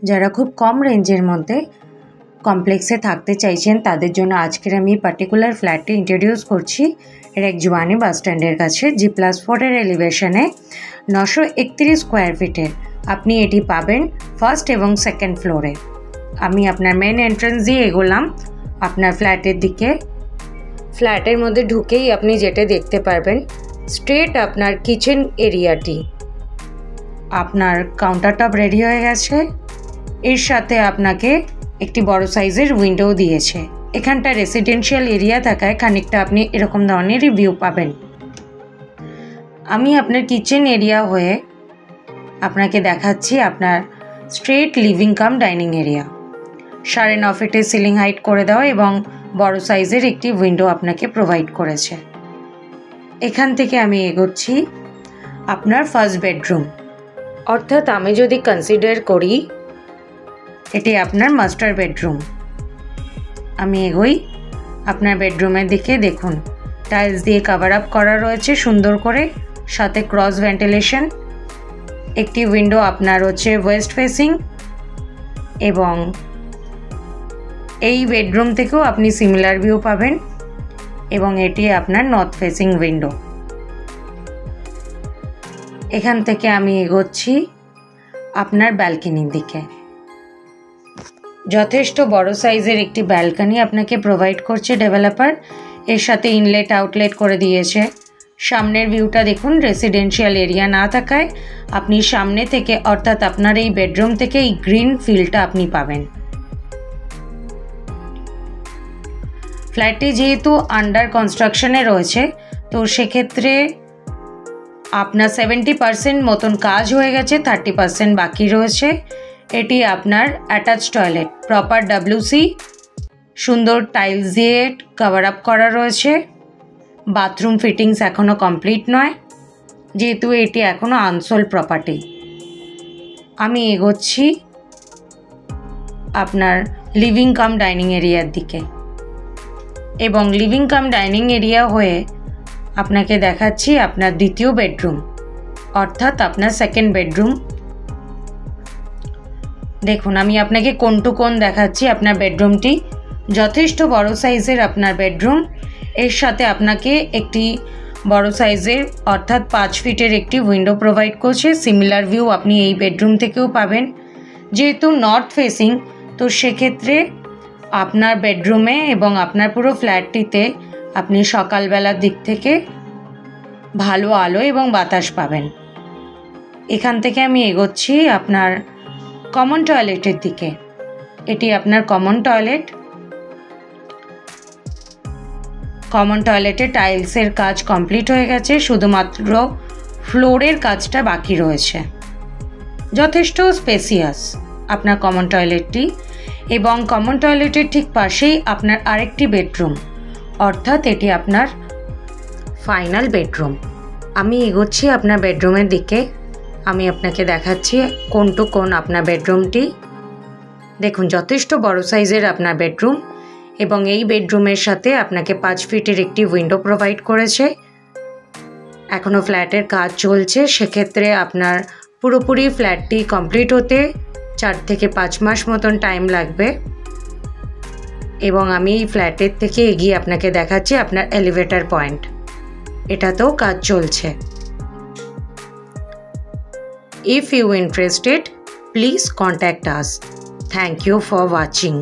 যারা খুব কম রেঞ্জের মধ্যে কমপ্লেক্সে থাকতে চাইছেন তাদের জন্য আজকের আমি পার্টিকুলার ফ্ল্যাটটি ইন্ট্রোডিউস করছি রেকজওয়ানি বাস স্ট্যান্ডের কাছে G+4 এর এলিভেশনে 931 স্কোয়ার ফিটের। আপনি এটি পাবেন ফার্স্ট এবং সেকেন্ড ফ্লোরে। আমি আপনার মেন এন্ট্রান্স দিয়ে এগোলাম আপনার ফ্ল্যাটের দিকে। ফ্ল্যাটের মধ্যে ঢুকেই আপনি যেটা দেখতে পারবেন স্ট্রেট আপনার কিচেন এরিয়াটি। আপনার কাউন্টার টপ রেডি হয়ে গেছে, এর সাথে আপনাকে একটি বড় সাইজের উইন্ডো দিয়েছে। এখানটা রেসিডেন্সিয়াল এরিয়া থাকায় খানিকটা আপনি এরকম ধরনেরই ভিউ পাবেন। আমি আপনার কিচেন এরিয়া হয়ে আপনাকে দেখাচ্ছি আপনার straight living cum dining area. 9.5 ফিটের সিলিং হাইট করে দেওয়া এবং বড় সাইজের একটি উইন্ডো আপনাকে প্রোভাইড করেছে। এখান থেকে আমি এগোচ্ছি আপনার ফার্স্ট বেডরুম, অর্থাৎ আমি যদি কনসিডার করি এটি আপনার মাস্টার বেডরুম। আমি এগোই আপনার বেডরুমের দিকে। দেখুন টাইলস দিয়ে কভার আপ করা রয়েছে সুন্দর করে, সাথে ক্রস ভেন্টিলেশন। একটি উইন্ডো আপনার হচ্ছে ওয়েস্ট ফেসিং এবং এই বেডরুম থেকেও আপনি সিমিলার ভিউ পাবেন এবং এটি আপনার নর্থ ফেসিং উইন্ডো। এখান থেকে আমি এগোচ্ছি আপনার ব্যালকনির দিকে। যথেষ্ট বড় সাইজের একটি ব্যালকনি আপনাকে প্রোভাইড করছে ডেভেলপার, এর সাথে ইনলেট আউটলেট করে দিয়েছে। সামনের ভিউটা দেখুন, রেসিডেন্সিয়াল এরিয়া না থাকায় আপনি সামনে থেকে অর্থাৎ আপনার এই বেডরুম থেকে এই গ্রিন ফিল্ডটা আপনি পাবেন। ফ্ল্যাটটি যেহেতু আন্ডার কনস্ট্রাকশনে রয়েছে তো সেক্ষেত্রে আপনার 70% মতন কাজ হয়ে গেছে, 30% বাকি রয়েছে। এটি আপনার অ্যাটাচ টয়লেট, প্রপার WC, সুন্দর টাইলস দিয়ে কভার আপ করা রয়েছে। বাথরুম ফিটিংস এখনও কমপ্লিট নয় যেহেতু এটি এখনও আনসোল্ড প্রপার্টি। আমি এগোচ্ছি আপনার লিভিং কাম ডাইনিং এরিয়ার দিকে এবং লিভিং কাম ডাইনিং এরিয়া হয়ে আপনাকে দেখাচ্ছি আপনার দ্বিতীয় বেডরুম, অর্থাৎ আপনার সেকেন্ড বেডরুম। দেখুন আমি আপনাকে কোণ টু কোণ দেখাচ্ছি আপনার বেডরুমটি। যথেষ্ট বড় সাইজের আপনার বেডরুম, এর সাথে আপনাকে একটি বড় সাইজের অর্থাৎ 5 ফিটের একটি উইন্ডো প্রোভাইড করছে। সিমিলার ভিউ আপনি এই বেডরুম থেকেও পাবেন। যেহেতু নর্থ ফেসিং তো সেক্ষেত্রে আপনার বেডরুমে এবং আপনার পুরো ফ্ল্যাটটিতে আপনি সকালবেলার দিক থেকে ভালো আলো এবং বাতাস পাবেন। এখান থেকে আমি এগোচ্ছি আপনার কমন টয়লেটের দিকে। এটি আপনার কমন টয়লেট। কমন টয়লেটে টাইলসের কাজ কমপ্লিট হয়ে গেছে, শুধুমাত্র ফ্লোরের কাজটা বাকি রয়েছে। যথেষ্ট স্পেসিয়াস আপনার কমন টয়লেটটি এবং কমন টয়লেটের ঠিক পাশেই আপনার আরেকটি বেডরুম, অর্থাৎ এটি আপনার ফাইনাল বেডরুম। আমি এগোচ্ছি আপনার বেডরুমের দিকে। আমি আপনাকে দেখাচ্ছি কোণ টু কোণ আপনার বেডরুমটি। দেখুন যথেষ্ট বড় সাইজের আপনার বেডরুম এবং এই বেডরুমের সাথে আপনাকে 5 ফিটের একটি উইন্ডো প্রোভাইড করেছে। এখনও ফ্ল্যাটের কাজ চলছে, সেক্ষেত্রে আপনার পুরোপুরি ফ্ল্যাটটি কমপ্লিট হতে 4 থেকে 5 মাস মতন টাইম লাগবে। এবং আমি এই ফ্ল্যাটের থেকে এগিয়ে আপনাকে দেখাচ্ছি আপনার এলিভেটর পয়েন্ট, এটাতেও কাজ চলছে। If you interested, please contact us. Thank you for watching.